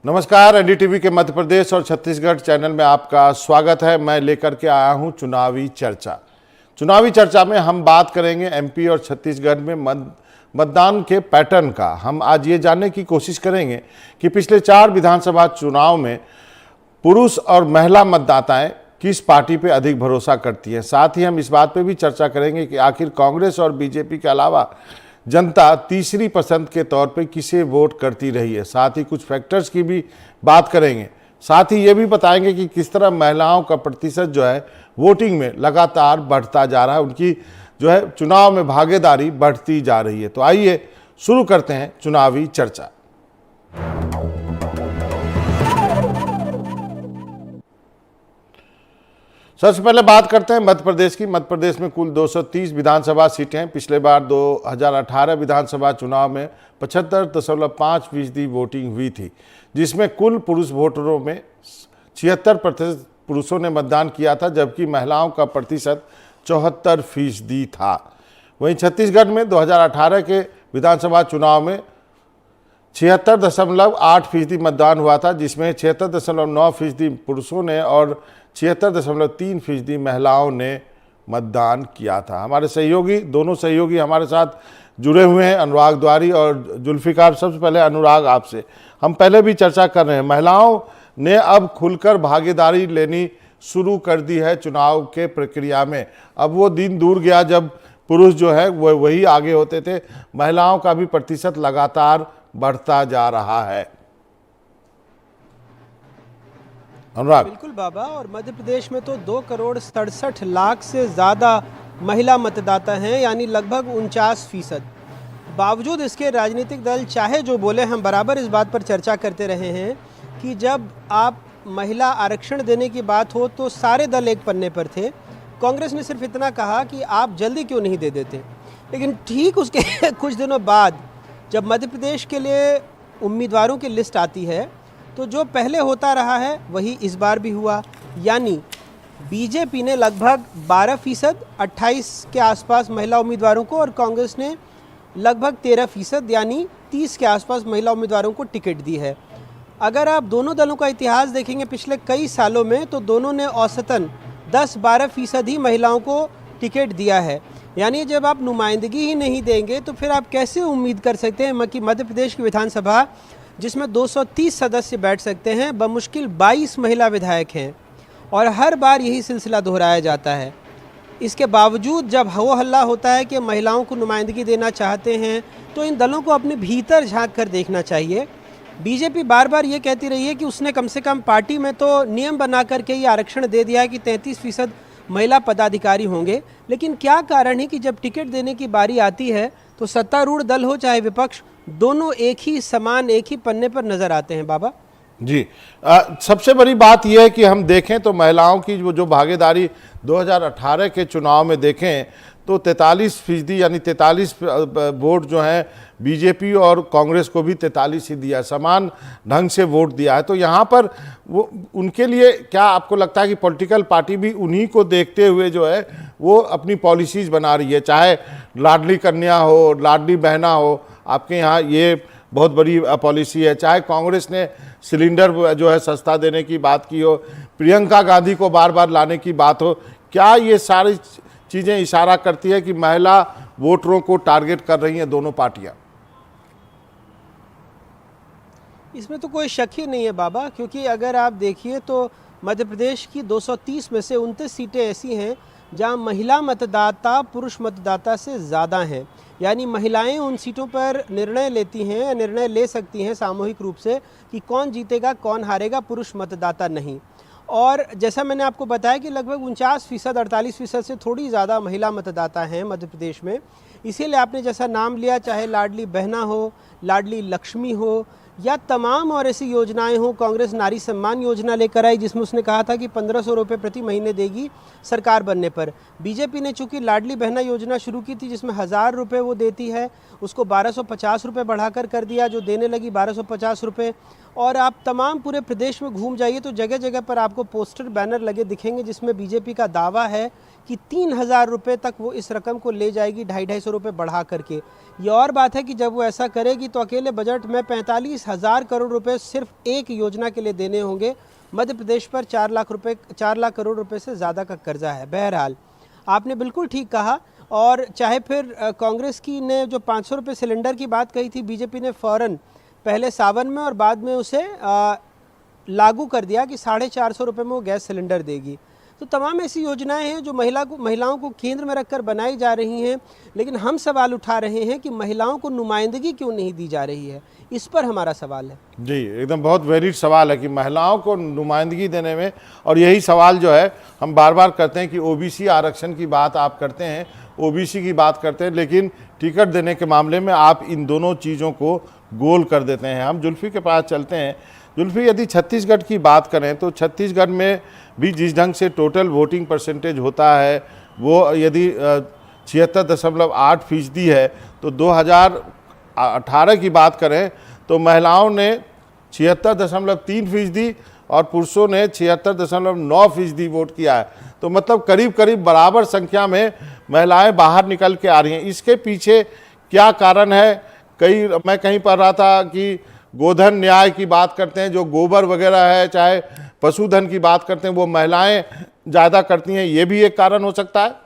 नमस्कार, एनडीटीवी के मध्य प्रदेश और छत्तीसगढ़ चैनल में आपका स्वागत है। मैं लेकर के आया हूं चुनावी चर्चा। चुनावी चर्चा में हम बात करेंगे एमपी और छत्तीसगढ़ में मतदान के पैटर्न का। हम आज ये जानने की कोशिश करेंगे कि पिछले 4 विधानसभा चुनाव में पुरुष और महिला मतदाताएं किस पार्टी पे अधिक भरोसा करती हैं। साथ ही हम इस बात पे भी चर्चा करेंगे कि आखिर कांग्रेस और बीजेपी के अलावा जनता तीसरी पसंद के तौर पे किसे वोट करती रही है। साथ ही कुछ फैक्टर्स की भी बात करेंगे। साथ ही ये भी बताएंगे कि किस तरह महिलाओं का प्रतिशत जो है वोटिंग में लगातार बढ़ता जा रहा है, उनकी जो है चुनाव में भागीदारी बढ़ती जा रही है। तो आइए शुरू करते हैं चुनावी चर्चा। सबसे पहले बात करते हैं मध्य प्रदेश की। मध्य प्रदेश में कुल 230 विधानसभा सीटें हैं। पिछले बार 2018 विधानसभा चुनाव में 75.5% वोटिंग हुई थी, जिसमें कुल पुरुष वोटरों में 76% पुरुषों ने मतदान किया था, जबकि महिलाओं का प्रतिशत 74% था। वहीं छत्तीसगढ़ में 2018 के विधानसभा चुनाव में 76.8% मतदान हुआ था, जिसमें 76.9% पुरुषों ने और 76.3% महिलाओं ने मतदान किया था। हमारे सहयोगी, दोनों सहयोगी हमारे साथ जुड़े हुए हैं, अनुराग द्वारी और जुल्फिकार। सबसे पहले अनुराग, आपसे हम पहले भी चर्चा कर रहे हैं, महिलाओं ने अब खुलकर भागीदारी लेनी शुरू कर दी है चुनाव के प्रक्रिया में। अब वो दिन दूर गया जब पुरुष जो है वो वही आगे होते थे। महिलाओं का भी प्रतिशत लगातार बढ़ता जा रहा है। अनुराग। बिल्कुल बाबा, और मध्य प्रदेश में तो 2,67,00,000 से ज़्यादा महिला मतदाता हैं, यानी लगभग 49%। बावजूद इसके राजनीतिक दल चाहे जो बोले, हम बराबर इस बात पर चर्चा करते रहे हैं कि जब आप महिला आरक्षण देने की बात हो तो सारे दल एक पन्ने पर थे। कांग्रेस ने सिर्फ इतना कहा कि आप जल्दी क्यों नहीं दे देते। लेकिन ठीक उसके कुछ दिनों बाद जब मध्य प्रदेश के लिए उम्मीदवारों की लिस्ट आती है तो जो पहले होता रहा है वही इस बार भी हुआ, यानी बीजेपी ने लगभग 12%, 28 के आसपास महिला उम्मीदवारों को, और कांग्रेस ने लगभग 13%, यानी 30 के आसपास महिला उम्मीदवारों को टिकट दी है। अगर आप दोनों दलों का इतिहास देखेंगे पिछले कई सालों में, तो दोनों ने औसतन 10-12% ही महिलाओं को टिकट दिया है। यानी जब आप नुमाइंदगी ही नहीं देंगे तो फिर आप कैसे उम्मीद कर सकते हैं कि मध्य प्रदेश की विधानसभा, जिसमें 230 सदस्य बैठ सकते हैं, बमुश्किल 22 महिला विधायक हैं, और हर बार यही सिलसिला दोहराया जाता है। इसके बावजूद जब हो हल्ला होता है कि महिलाओं को नुमाइंदगी देना चाहते हैं, तो इन दलों को अपने भीतर झांक कर देखना चाहिए। बीजेपी बार बार ये कहती रही है कि उसने कम से कम पार्टी में तो नियम बना करके ये आरक्षण दे दिया है कि 33% महिला पदाधिकारी होंगे, लेकिन क्या कारण है कि जब टिकट देने की बारी आती है तो सत्तारूढ़ दल हो चाहे विपक्ष, दोनों एक ही समान, एक ही पन्ने पर नजर आते हैं। बाबा जी, सबसे बड़ी बात यह है कि हम देखें तो महिलाओं की जो भागीदारी 2018 के चुनाव में देखें तो 43% यानी 43 वोट जो हैं बीजेपी और कांग्रेस को भी 43 ही दिया, समान ढंग से वोट दिया है। तो यहाँ पर वो उनके लिए क्या आपको लगता है कि पॉलिटिकल पार्टी भी उन्हीं को देखते हुए जो है वो अपनी पॉलिसीज़ बना रही है, चाहे लाडली कन्या हो, लाडली बहना हो, आपके यहाँ ये बहुत बड़ी पॉलिसी है, चाहे कांग्रेस ने सिलेंडर जो है सस्ता देने की बात की हो, प्रियंका गांधी को बार बार लाने की बात हो, क्या ये सारी चीज़ें इशारा करती है कि महिला वोटरों को टारगेट कर रही हैं दोनों पार्टियां? इसमें तो कोई शक ही नहीं है बाबा, क्योंकि अगर आप देखिए तो मध्य प्रदेश की 230 में से 29 सीटें ऐसी हैं जहां महिला मतदाता पुरुष मतदाता से ज़्यादा हैं। यानी महिलाएं उन सीटों पर निर्णय लेती हैं, निर्णय ले सकती हैं सामूहिक रूप से कि कौन जीतेगा कौन हारेगा, पुरुष मतदाता नहीं। और जैसा मैंने आपको बताया कि लगभग 49%, 48% से थोड़ी ज़्यादा महिला मतदाता हैं मध्य प्रदेश में। इसीलिए आपने जैसा नाम लिया, चाहे लाडली बहना हो, लाडली लक्ष्मी हो, या तमाम और ऐसी योजनाएं हो, कांग्रेस नारी सम्मान योजना लेकर आई जिसमें उसने कहा था कि 1500 रुपये प्रति महीने देगी सरकार बनने पर। बीजेपी ने चूंकि लाडली बहना योजना शुरू की थी जिसमें 1000 रुपये वो देती है, उसको 1250 रुपये बढ़ाकर कर दिया, जो देने लगी 1250 रुपये। और आप तमाम पूरे प्रदेश में घूम जाइए तो जगह जगह पर आपको पोस्टर बैनर लगे दिखेंगे जिसमें बीजेपी का दावा है कि 3,000 रुपये तक वो इस रकम को ले जाएगी, 250-250 रुपये बढ़ा करके। ये और बात है कि जब वो ऐसा करेगी तो अकेले बजट में 45,000 करोड़ रुपए सिर्फ एक योजना के लिए देने होंगे। मध्य प्रदेश पर 4 लाख करोड़ रुपए से ज़्यादा का कर्जा है। बहरहाल आपने बिल्कुल ठीक कहा। और चाहे फिर कांग्रेस की ने जो 500 रुपये सिलेंडर की बात कही थी, बीजेपी ने फ़ौरन पहले सावन में और बाद में उसे लागू कर दिया कि 450 रुपये में वो गैस सिलेंडर देगी। तो तमाम ऐसी योजनाएं हैं जो महिलाओं को केंद्र में रखकर बनाई जा रही हैं, लेकिन हम सवाल उठा रहे हैं कि महिलाओं को नुमाइंदगी क्यों नहीं दी जा रही है। इस पर हमारा सवाल है। जी, एकदम बहुत वैलिड सवाल है कि महिलाओं को नुमाइंदगी देने में, और यही सवाल जो है हम बार बार करते हैं कि ओबीसी आरक्षण की बात आप करते हैं, ओबीसी की बात करते हैं, लेकिन टिकट देने के मामले में आप इन दोनों चीज़ों को गोल कर देते हैं। हम जुल्फी के पास चलते हैं। जुल्फी, यदि छत्तीसगढ़ की बात करें तो छत्तीसगढ़ में भी जिस ढंग से टोटल वोटिंग परसेंटेज होता है वो यदि 76.8% है, तो 2018 की बात करें तो महिलाओं ने 76.3% और पुरुषों ने 76.9% वोट किया है। तो मतलब करीब करीब बराबर संख्या में महिलाएं बाहर निकल के आ रही हैं। इसके पीछे क्या कारण है? मैं कहीं पढ़ रहा था कि गोधन न्याय की बात करते हैं, जो गोबर वगैरह है, चाहे पशुधन की बात करते हैं, वो महिलाएं ज़्यादा करती हैं, ये भी एक कारण हो सकता है।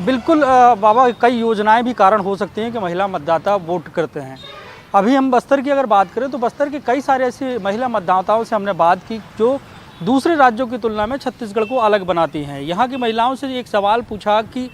बिल्कुल बाबा, कई योजनाएं भी कारण हो सकती हैं कि महिला मतदाता वोट करते हैं। अभी हम बस्तर की अगर बात करें तो बस्तर के कई सारे ऐसी महिला मतदाताओं से हमने बात की जो दूसरे राज्यों की तुलना में छत्तीसगढ़ को अलग बनाती हैं। यहाँ की महिलाओं से एक सवाल पूछा कि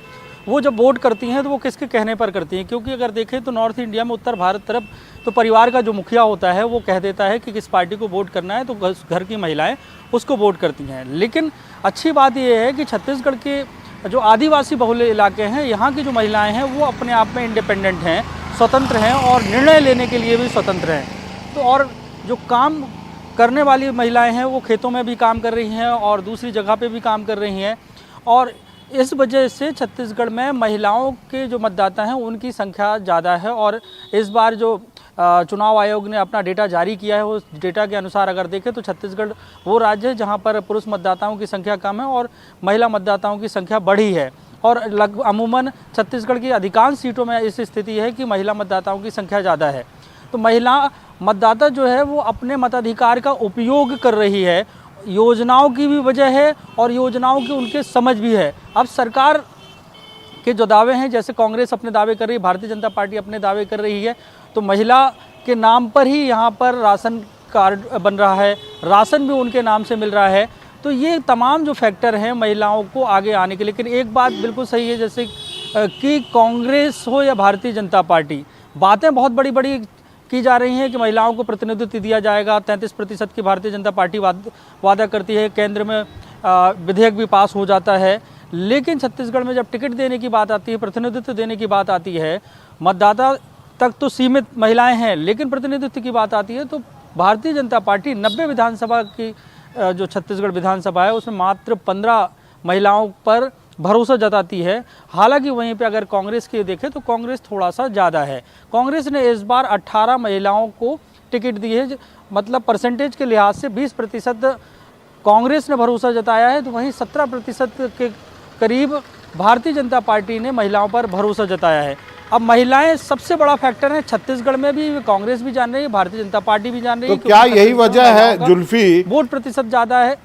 वो जब वोट करती हैं तो वो किसके कहने पर करती हैं, क्योंकि अगर देखें तो नॉर्थ इंडिया में, उत्तर भारत तरफ, तो परिवार का जो मुखिया होता है वो कह देता है कि किस पार्टी को वोट करना है, तो घर की महिलाएं उसको वोट करती हैं। लेकिन अच्छी बात यह है कि छत्तीसगढ़ के जो आदिवासी बहुल इलाके हैं, यहाँ की जो महिलाएं हैं वो अपने आप में इंडिपेंडेंट हैं, स्वतंत्र हैं और निर्णय लेने के लिए भी स्वतंत्र हैं। तो और जो काम करने वाली महिलाएं हैं वो खेतों में भी काम कर रही हैं और दूसरी जगह पे भी काम कर रही हैं, और इस वजह से छत्तीसगढ़ में महिलाओं के जो मतदाता हैं उनकी संख्या ज़्यादा है। और इस बार जो चुनाव आयोग ने अपना डेटा जारी किया है, उस डेटा के अनुसार अगर देखें तो छत्तीसगढ़ वो राज्य है जहां पर पुरुष मतदाताओं की संख्या कम है और महिला मतदाताओं की संख्या बढ़ी है। और अमूमन छत्तीसगढ़ की अधिकांश सीटों में इस स्थिति है कि महिला मतदाताओं की संख्या ज़्यादा है। तो महिला मतदाता जो है वो अपने मताधिकार का उपयोग कर रही है। योजनाओं की भी वजह है और योजनाओं की उनके समझ भी है। अब सरकार के जो दावे हैं, जैसे कांग्रेस अपने दावे कर रही है, भारतीय जनता पार्टी अपने दावे कर रही है, तो महिला के नाम पर ही यहाँ पर राशन कार्ड बन रहा है, राशन भी उनके नाम से मिल रहा है। तो ये तमाम जो फैक्टर हैं महिलाओं को आगे आने के। लेकिन एक बात बिल्कुल सही है, जैसे कि कांग्रेस हो या भारतीय जनता पार्टी, बातें बहुत बड़ी बड़ी की जा रही हैं कि महिलाओं को प्रतिनिधित्व दिया जाएगा। 33% की भारतीय जनता पार्टी वादा करती है, केंद्र में विधेयक भी पास हो जाता है। लेकिन छत्तीसगढ़ में जब टिकट देने की बात आती है, प्रतिनिधित्व देने की बात आती है, मतदाता तक तो सीमित महिलाएं हैं, लेकिन प्रतिनिधित्व की बात आती है तो भारतीय जनता पार्टी 90 विधानसभा की जो छत्तीसगढ़ विधानसभा है उसमें मात्र 15 महिलाओं पर भरोसा जताती है। हालांकि वहीं पे अगर कांग्रेस की देखें तो कांग्रेस थोड़ा सा ज़्यादा है। कांग्रेस ने इस बार 18 महिलाओं को टिकट दी है, मतलब परसेंटेज के लिहाज से 20% कांग्रेस ने भरोसा जताया है, तो वहीं 17% के करीब भारतीय जनता पार्टी ने महिलाओं पर भरोसा जताया है। अब महिलाएं सबसे बड़ा फैक्टर है छत्तीसगढ़ में भी, कांग्रेस भी जान रही है, भारतीय जनता पार्टी भी जान रही है। तो क्या यही वजह है जुल्फी, वोट प्रतिशत ज़्यादा है?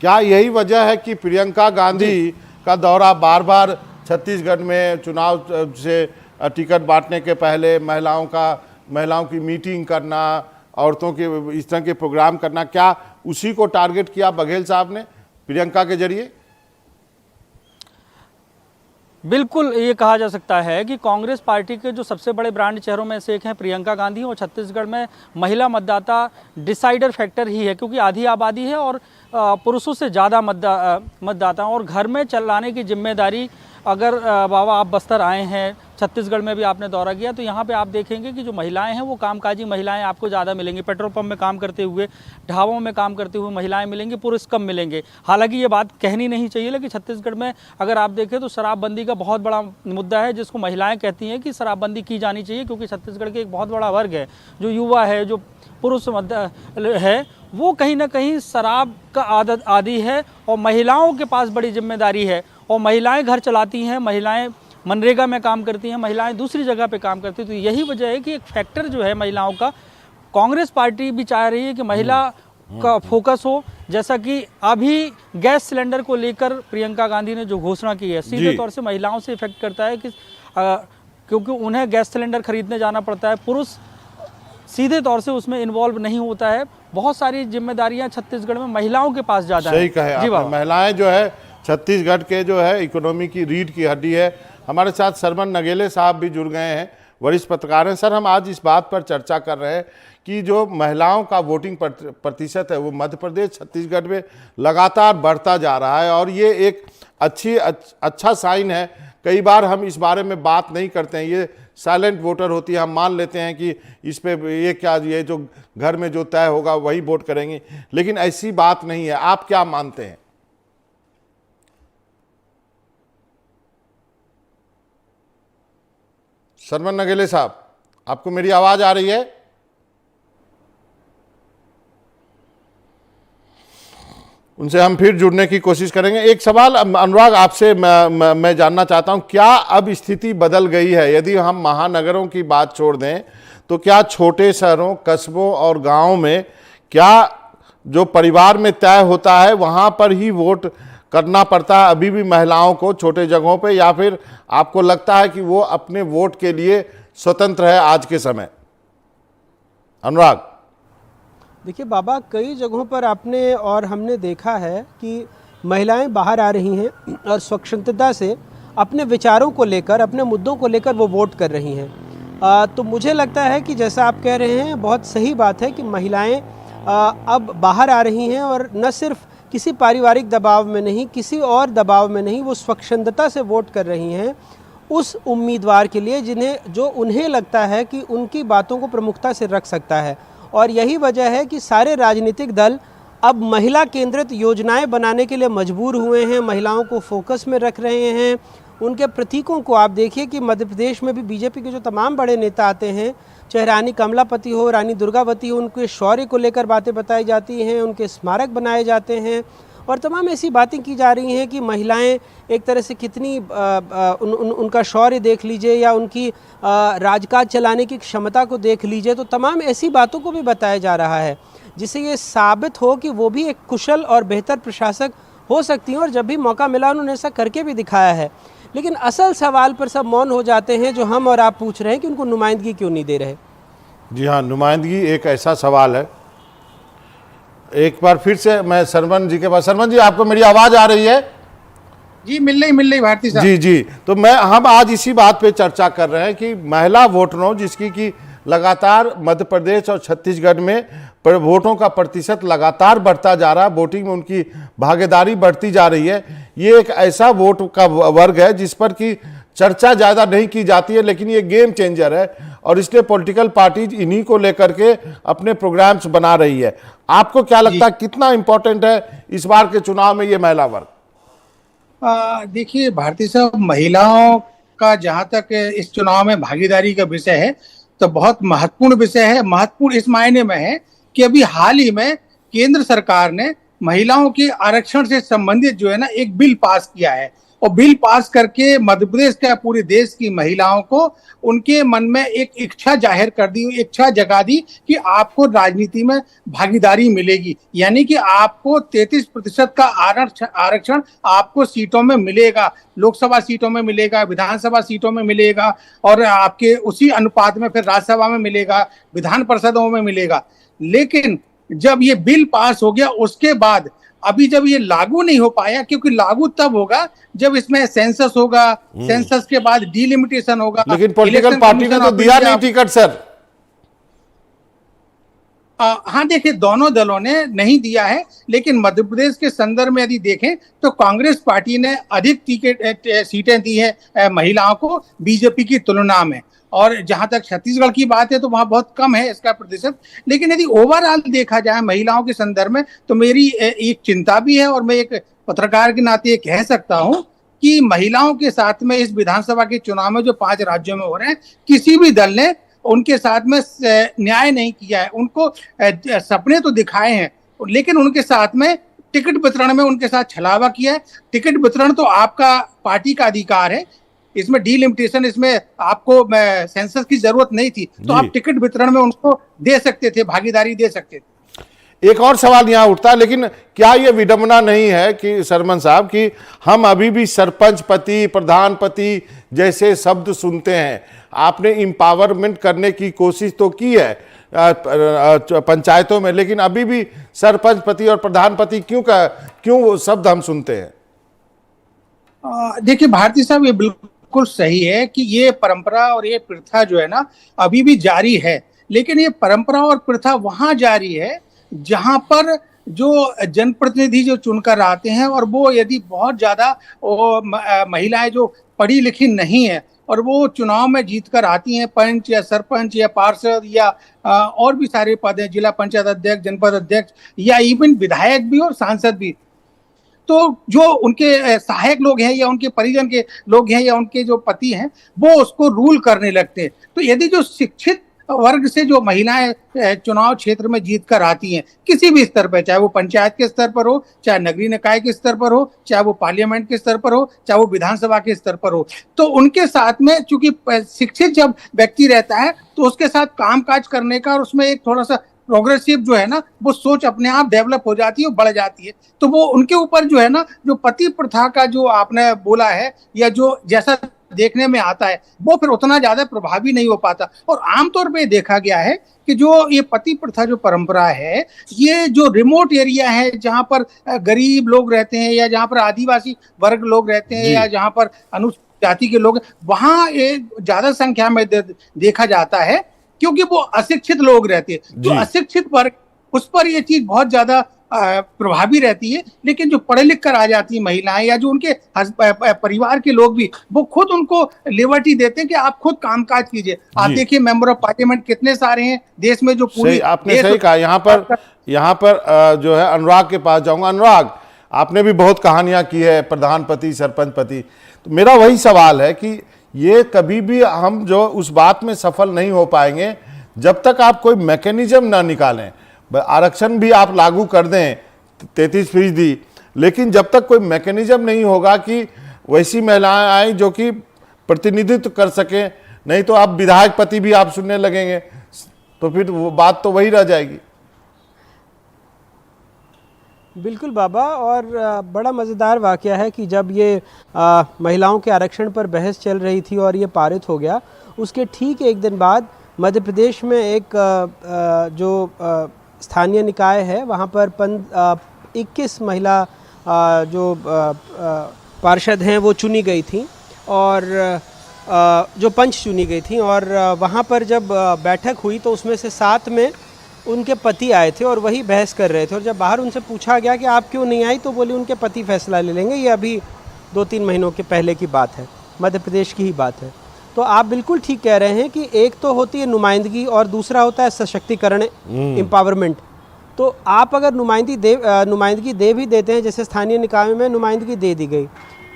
क्या यही वजह है कि प्रियंका गांधी का दौरा बार बार छत्तीसगढ़ में चुनाव से टिकट बांटने के पहले महिलाओं की मीटिंग करना, औरतों के इस तरह के प्रोग्राम करना, क्या उसी को टारगेट किया बघेल साहब ने प्रियंका के जरिए? बिल्कुल, ये कहा जा सकता है कि कांग्रेस पार्टी के जो सबसे बड़े ब्रांड चेहरों में से एक हैं प्रियंका गांधी, और छत्तीसगढ़ में महिला मतदाता डिसाइडर फैक्टर ही है, क्योंकि आधी आबादी है और पुरुषों से ज़्यादा मतदाता, और घर में चलाने की जिम्मेदारी अगर बाबा आप बस्तर आए हैं, छत्तीसगढ़ में भी आपने दौरा किया, तो यहाँ पे आप देखेंगे कि जो महिलाएं हैं वो कामकाजी महिलाएं आपको ज़्यादा मिलेंगी। पेट्रोल पंप में काम करते हुए, ढाबों में काम करते हुए महिलाएं मिलेंगी, पुरुष कम मिलेंगे। हालांकि ये बात कहनी नहीं चाहिए, लेकिन छत्तीसगढ़ में अगर आप देखें तो शराबबंदी का बहुत बड़ा मुद्दा है, जिसको महिलाएं कहती हैं कि शराबबंदी की जानी चाहिए, क्योंकि छत्तीसगढ़ के एक बहुत बड़ा वर्ग है जो युवा है, जो पुरुष है, वो कहीं ना कहीं शराब का आदी है और महिलाओं के पास बड़ी जिम्मेदारी है। और महिलाएं घर चलाती हैं, महिलाएं मनरेगा में काम करती हैं, महिलाएं दूसरी जगह पे काम करती हैं। तो यही वजह है कि एक फैक्टर जो है महिलाओं का, कांग्रेस पार्टी भी चाह रही है कि महिला का फोकस हो। जैसा कि अभी गैस सिलेंडर को लेकर प्रियंका गांधी ने जो घोषणा की है, सीधे तौर से महिलाओं से इफेक्ट करता है, कि क्योंकि उन्हें गैस सिलेंडर खरीदने जाना पड़ता है, पुरुष सीधे तौर से उसमें इन्वॉल्व नहीं होता है। बहुत सारी जिम्मेदारियां छत्तीसगढ़ में महिलाओं के पास ज़्यादा है। सही कहे आपने। महिलाएं जो है छत्तीसगढ़ के जो है इकोनॉमी की रीढ़ की हड्डी है। हमारे साथ सरमन नगेले साहब भी जुड़ गए हैं, वरिष्ठ पत्रकार हैं। सर, हम आज इस बात पर चर्चा कर रहे हैं कि जो महिलाओं का वोटिंग प्रतिशत है वो मध्य प्रदेश, छत्तीसगढ़ में लगातार बढ़ता जा रहा है और ये एक अच्छा साइन है। कई बार हम इस बारे में बात नहीं करते हैं, ये साइलेंट वोटर होती है, हम मान लेते हैं कि इस पे ये क्या, ये जो घर में जो तय होगा वही वोट करेंगे, लेकिन ऐसी बात नहीं है। आप क्या मानते हैं? सरमन नगेले साहब, आपको मेरी आवाज आ रही है? उनसे हम फिर जुड़ने की कोशिश करेंगे। एक सवाल अनुराग आपसे मैं जानना चाहता हूं, क्या अब स्थिति बदल गई है? यदि हम महानगरों की बात छोड़ दें तो क्या छोटे शहरों, कस्बों और गांवों में क्या जो परिवार में तय होता है वहां पर ही वोट करना पड़ता है अभी भी महिलाओं को छोटे जगहों पे, या फिर आपको लगता है कि वो अपने वोट के लिए स्वतंत्र है आज के समय? अनुराग। देखिए बाबा, कई जगहों पर आपने और हमने देखा है कि महिलाएं बाहर आ रही हैं और स्वच्छंदता से अपने विचारों को लेकर, अपने मुद्दों को लेकर वो वोट कर रही हैं। तो मुझे लगता है कि जैसा आप कह रहे हैं, बहुत सही बात है कि महिलाएं अब बाहर आ रही हैं और न सिर्फ किसी पारिवारिक दबाव में नहीं, किसी और दबाव में नहीं, वो स्वच्छंदता से वोट कर रही हैं उस उम्मीदवार के लिए जो उन्हें लगता है कि उनकी बातों को प्रमुखता से रख सकता है। और यही वजह है कि सारे राजनीतिक दल अब महिला केंद्रित योजनाएं बनाने के लिए मजबूर हुए हैं, महिलाओं को फोकस में रख रहे हैं। उनके प्रतीकों को आप देखिए कि मध्य प्रदेश में भी बीजेपी के जो तमाम बड़े नेता आते हैं, चाहे रानी कमलापति हो, रानी दुर्गावती हो, उनके शौर्य को लेकर बातें बताई जाती हैं, उनके स्मारक बनाए जाते हैं और तमाम ऐसी बातें की जा रही हैं कि महिलाएं एक तरह से कितनी उनका शौर्य देख लीजिए या उनकी राजकाज चलाने की क्षमता को देख लीजिए। तो तमाम ऐसी बातों को भी बताया जा रहा है जिससे ये साबित हो कि वो भी एक कुशल और बेहतर प्रशासक हो सकती हैं और जब भी मौका मिला उन्होंने ऐसा करके भी दिखाया है। लेकिन असल सवाल पर सब मौन हो जाते हैं जो हम और आप पूछ रहे हैं कि उनको नुमाइंदगी क्यों नहीं दे रहे। जी हाँ, नुमाइंदगी एक ऐसा सवाल है। एक बार फिर से मैं सरमन जी के पास। सरमन जी, आपको मेरी आवाज आ रही है? जी मिल रही भारती साहब। जी। तो हम आज इसी बात पे चर्चा कर रहे हैं कि महिला वोटरों, जिसकी कि लगातार मध्य प्रदेश और छत्तीसगढ़ में वोटों का प्रतिशत लगातार बढ़ता जा रहा है, वोटिंग में उनकी भागीदारी बढ़ती जा रही है। ये एक ऐसा वोट का वर्ग है जिस पर कि चर्चा ज़्यादा नहीं की जाती है, लेकिन ये गेम चेंजर है और इसलिए पॉलिटिकल पार्टीज इन्हीं को लेकर के अपने प्रोग्राम्स बना रही है। आपको क्या लगता है कितना इंपॉर्टेंट है इस बार के चुनाव में ये महिला वर्ग? देखिए भारती साहब, महिलाओं का जहां तक इस चुनाव में भागीदारी का विषय है तो बहुत महत्वपूर्ण विषय है। महत्वपूर्ण इस मायने में है कि अभी हाल ही में केंद्र सरकार ने महिलाओं के आरक्षण से संबंधित जो है ना एक बिल पास किया है और बिल पास करके मध्य प्रदेश का पूरे देश की महिलाओं को उनके मन में एक इच्छा जाहिर कर दी, इच्छा जगा दी कि आपको राजनीति में भागीदारी मिलेगी, यानी कि आपको 33% का आरक्षण आपको सीटों में मिलेगा, लोकसभा सीटों में मिलेगा, विधानसभा सीटों में मिलेगा और आपके उसी अनुपात में फिर राज्यसभा में मिलेगा, विधान परिषदों में मिलेगा। लेकिन जब ये बिल पास हो गया उसके बाद अभी जब ये लागू नहीं हो पाया, क्योंकि लागू तब होगा जब इसमें सेंसस होगा, सेंसस के बाद डिलिमिटेशन होगा। लेकिन पॉलिटिकल पार्टी ने तो दिया नहीं टिकट सर। हाँ देखिए, दोनों दलों ने नहीं दिया है, लेकिन मध्य प्रदेश के संदर्भ में यदि देखें तो कांग्रेस पार्टी ने अधिक सीटें दी है महिलाओं को बीजेपी की तुलना में। और जहां तक छत्तीसगढ़ की बात है तो वहां बहुत कम है इसका प्रतिशत। लेकिन यदि ओवरऑल देखा जाए महिलाओं के संदर्भ में, तो मेरी एक चिंता भी है, और मैं एक पत्रकार के नाते कह सकता हूं कि महिलाओं के साथ में इस विधानसभा के चुनाव में जो 5 राज्यों में हो रहे हैं, किसी भी दल ने उनके साथ में न्याय नहीं किया है। उनको सपने तो दिखाए हैं, लेकिन उनके साथ में टिकट वितरण में उनके साथ छलावा किया है। टिकट वितरण तो आपका पार्टी का अधिकार है, इसमें डीलिमिटेशन, इसमें आपको सेंसस की जरूरत नहीं थी, तो आप टिकट वितरण में उनको दे सकते थे, भागीदारी दे सकते थे। एक और सवाल यहाँ उठता है, लेकिन क्या ये विडंबना नहीं है कि सरमन साहब कि हम अभी भी सरपंच पति, प्रधान पति जैसे शब्द सुनते हैं? आपने एम्पावरमेंट करने की कोशिश तो की है पंचायतों में, लेकिन अभी भी सरपंच पति और प्रधान पति क्यों वो शब्द हम सुनते हैं? देखिए भारती साहब, ये बिल्कुल सही है कि ये परंपरा और ये प्रथा जो है ना, अभी भी जारी है। लेकिन ये परंपरा और प्रथा वहां जारी है जहां पर जो जनप्रतिनिधि जो चुनकर आते हैं, और वो यदि बहुत ज्यादा महिलाएं जो पढ़ी लिखी नहीं है और वो चुनाव में जीतकर आती हैं, पंच या सरपंच या पार्षद या और भी सारे पद हैं, जिला पंचायत अध्यक्ष, जनपद अध्यक्ष, या इवन विधायक भी और सांसद भी, तो जो उनके सहायक लोग हैं या उनके परिजन के लोग हैं या उनके जो पति हैं, वो उसको रूल करने लगते हैं। तो यदि जो शिक्षित वर्ग से जो महिलाएं चुनाव क्षेत्र में जीत कर आती हैं, किसी भी स्तर पर, चाहे वो पंचायत के स्तर पर हो, चाहे नगरीय निकाय के स्तर पर हो, चाहे वो पार्लियामेंट के स्तर पर हो, चाहे वो विधानसभा के स्तर पर हो, तो उनके साथ में चूंकि शिक्षित जब व्यक्ति रहता है तो उसके साथ कामकाज करने का और उसमें एक थोड़ा सा प्रोग्रेसिव जो है ना, वो सोच अपने आप डेवलप हो जाती है, बढ़ जाती है। तो वो उनके ऊपर जो है ना, जो पति प्रथा का जो आपने बोला है या जो जैसा देखने में आता है, वो फिर उतना ज्यादा प्रभावी नहीं हो पाता। और आमतौर पे देखा गया है कि जो ये पति प्रथा जो परंपरा है, ये जो रिमोट एरिया है जहां पर गरीब लोग रहते हैं या जहां पर आदिवासी वर्ग लोग रहते हैं या जहां पर अनुसूचित जाति के लोग, वहां ये ज्यादा संख्या में देखा जाता है, क्योंकि वो अशिक्षित लोग रहते हैं। तो अशिक्षित वर्ग, उस पर ये चीज बहुत ज्यादा प्रभावी रहती है। लेकिन जो पढ़े लिख कर आ जाती है महिलाएं या जो उनके परिवार के लोग भी, वो खुद उनको लिबर्टी देते हैं कि आप खुद कामकाज कीजिए। आप देखिए मेंबर ऑफ पार्लियामेंट कितने सारे हैं देश में, जो पूरी आपने सही कहा। यहाँ पर जो है अनुराग के पास जाऊंगा। अनुराग, आपने भी बहुत कहानियां की है प्रधान पति, सरपंच पति, तो मेरा वही सवाल है कि ये कभी भी हम जो उस बात में सफल नहीं हो पाएंगे जब तक आप कोई मैकेनिज्म ना निकालें। आरक्षण भी आप लागू कर दें 33%, लेकिन जब तक कोई मैकेनिज्म नहीं होगा कि वैसी महिलाएं आए जो कि प्रतिनिधित्व कर सकें, नहीं तो आप विधायक पति भी आप सुनने लगेंगे, तो फिर वो बात तो वही रह जाएगी। बिल्कुल बाबा, और बड़ा मज़ेदार वाक़या है कि जब ये महिलाओं के आरक्षण पर बहस चल रही थी और ये पारित हो गया, उसके ठीक एक दिन बाद मध्य प्रदेश में एक जो स्थानीय निकाय है, वहाँ पर 21 महिला जो पार्षद हैं वो चुनी गई थी, और जो पंच चुनी गई थी, और वहाँ पर जब बैठक हुई तो उसमें से 7 में उनके पति आए थे और वही बहस कर रहे थे। और जब बाहर उनसे पूछा गया कि आप क्यों नहीं आई, तो बोली उनके पति फैसला ले लेंगे। ये अभी 2-3 महीनों के पहले की बात है, मध्य प्रदेश की ही बात है। तो आप बिल्कुल ठीक कह रहे हैं कि एक तो होती है नुमाइंदगी और दूसरा होता है सशक्तिकरण, एम्पावरमेंट। तो आप अगर नुमाइंदगी दे भी देते हैं, जैसे स्थानीय निकाय में नुमाइंदगी दे दी गई,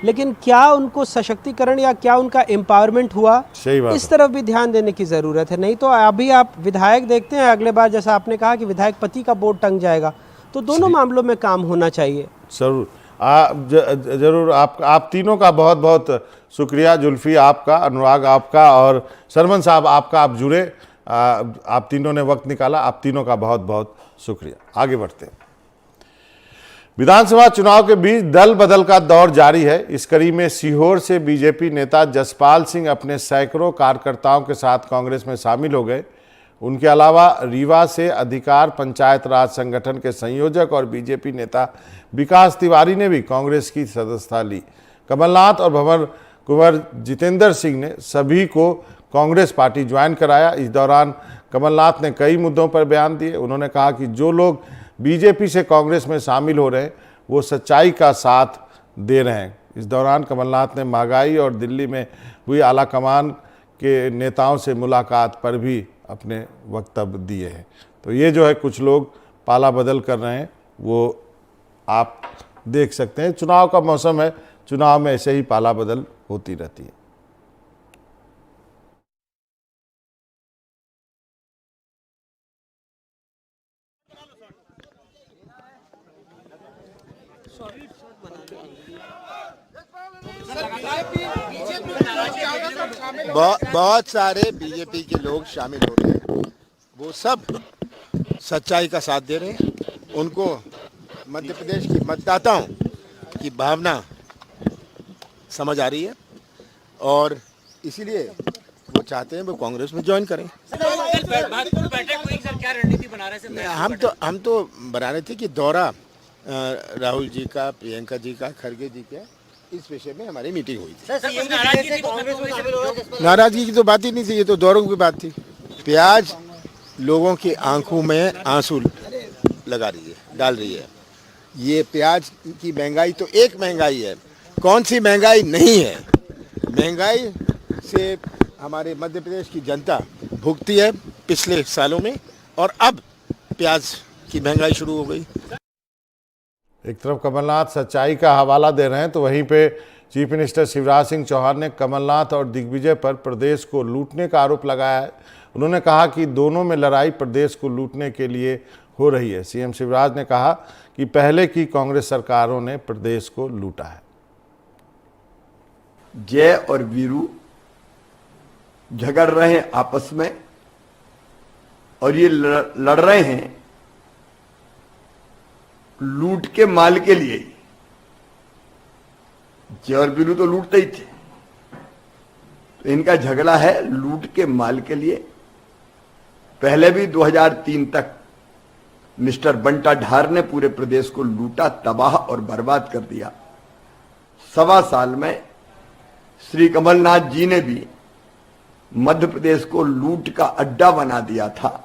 लेकिन क्या उनको सशक्तिकरण या क्या उनका एम्पावरमेंट हुआ, इस तरफ भी ध्यान देने की ज़रूरत है। नहीं तो अभी आप विधायक देखते हैं, अगले बार जैसा आपने कहा कि विधायक पति का बोर्ड टंग जाएगा, तो दोनों मामलों में काम होना चाहिए। जरूर। आप तीनों का बहुत बहुत शुक्रिया। जुल्फी आपका, अनुराग आपका, और सरमन साहब आपका, आप जुड़े, आप तीनों ने वक्त निकाला, आप तीनों का बहुत बहुत शुक्रिया। आगे बढ़ते हैं। विधानसभा चुनाव के बीच दल बदल का दौर जारी है। इस कड़ी में सीहोर से बीजेपी नेता जसपाल सिंह अपने सैकड़ों कार्यकर्ताओं के साथ कांग्रेस में शामिल हो गए। उनके अलावा रीवा से अधिकार पंचायत राज संगठन के संयोजक और बीजेपी नेता विकास तिवारी ने भी कांग्रेस की सदस्यता ली। कमलनाथ और भंवर कुंवर जितेंद्र सिंह ने सभी को कांग्रेस पार्टी ज्वाइन कराया। इस दौरान कमलनाथ ने कई मुद्दों पर बयान दिए। उन्होंने कहा कि जो लोग बीजेपी से कांग्रेस में शामिल हो रहे हैं वो सच्चाई का साथ दे रहे हैं। इस दौरान कमलनाथ ने महंगाई और दिल्ली में हुई आलाकमान के नेताओं से मुलाकात पर भी अपने वक्तव्य दिए हैं। तो ये जो है कुछ लोग पाला बदल कर रहे हैं, वो आप देख सकते हैं। चुनाव का मौसम है, चुनाव में ऐसे ही पाला बदल होती रहती है। बहुत सारे बीजेपी के लोग शामिल हो रहे हैं, वो सब सच्चाई का साथ दे रहे हैं। उनको मध्य प्रदेश की मतदाताओं की भावना समझ आ रही है और इसीलिए वो चाहते हैं वो कांग्रेस में ज्वाइन करें। हम तो बना रहे थे कि दौरा राहुल जी का, प्रियंका जी का, खड़गे जी का, इस विषय में हमारी मीटिंग हुई थी। नाराजगी की तो बात ही नहीं थी, ये तो दौरों की बात थी। प्याज लोगों की आंखों में आंसू लगा रही है, डाल रही है। ये प्याज की महंगाई तो एक महंगाई है, कौन सी महंगाई नहीं है। महंगाई से हमारे मध्य प्रदेश की जनता भुगती है पिछले सालों में, और अब प्याज की महंगाई शुरू हो गई। एक तरफ कमलनाथ सच्चाई का हवाला दे रहे हैं तो वहीं पे चीफ मिनिस्टर शिवराज सिंह चौहान ने कमलनाथ और दिग्विजय पर प्रदेश को लूटने का आरोप लगाया है। उन्होंने कहा कि दोनों में लड़ाई प्रदेश को लूटने के लिए हो रही है। सीएम शिवराज ने कहा कि पहले की कांग्रेस सरकारों ने प्रदेश को लूटा है। जय और वीरू झगड़ रहे हैं आपस में, और ये लड़ रहे हैं लूट के माल के लिए। जय और वीरू तो लूटते ही थे, तो इनका झगड़ा है लूट के माल के लिए। पहले भी 2003 तक मिस्टर बंटा ढार ने पूरे प्रदेश को लूटा, तबाह और बर्बाद कर दिया। 1.25 साल में श्री कमलनाथ जी ने भी मध्य प्रदेश को लूट का अड्डा बना दिया था।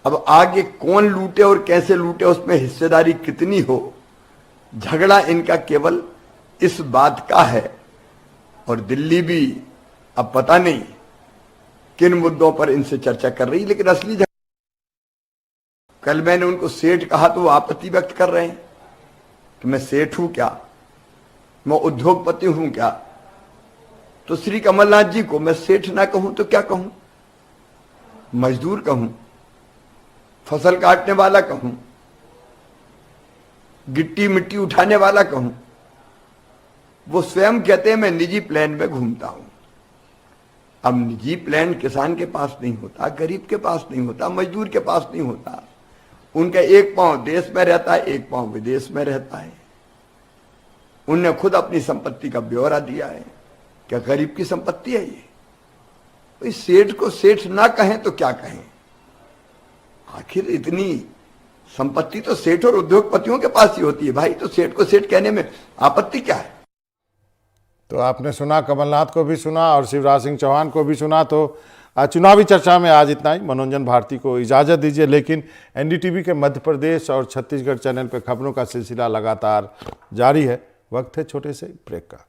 अब आगे कौन लूटे और कैसे लूटे, उसमें हिस्सेदारी कितनी हो, झगड़ा इनका केवल इस बात का है। और दिल्ली भी अब पता नहीं किन मुद्दों पर इनसे चर्चा कर रही, लेकिन असली झगड़ा, कल मैंने उनको सेठ कहा तो वो आपत्ति व्यक्त कर रहे हैं कि मैं सेठ हूं क्या, मैं उद्योगपति हूं क्या। तो श्री कमलनाथ जी को मैं सेठ ना कहूं तो क्या कहूं, मजदूर कहूं, फसल काटने वाला कहूं, गिट्टी मिट्टी उठाने वाला कहूं। वो स्वयं कहते हैं मैं निजी प्लेन में घूमता हूं। अब निजी प्लेन किसान के पास नहीं होता, गरीब के पास नहीं होता, मजदूर के पास नहीं होता। उनका एक पांव देश में रहता है, एक पांव विदेश में रहता है। उनने खुद अपनी संपत्ति का ब्यौरा दिया है। क्या गरीब की संपत्ति है ये? इस सेठ को सेठ ना कहें तो क्या कहें? आखिर इतनी संपत्ति तो सेठ और उद्योगपतियों के पास ही होती है भाई, तो सेठ को सेठ कहने में आपत्ति क्या है? तो आपने सुना, कमलनाथ को भी सुना और शिवराज सिंह चौहान को भी सुना। तो चुनावी चर्चा में आज इतना ही। मनोरंजन भारती को इजाज़त दीजिए, लेकिन एनडीटीवी के मध्य प्रदेश और छत्तीसगढ़ चैनल पर खबरों का सिलसिला लगातार जारी है। वक्त है छोटे से ब्रेक का।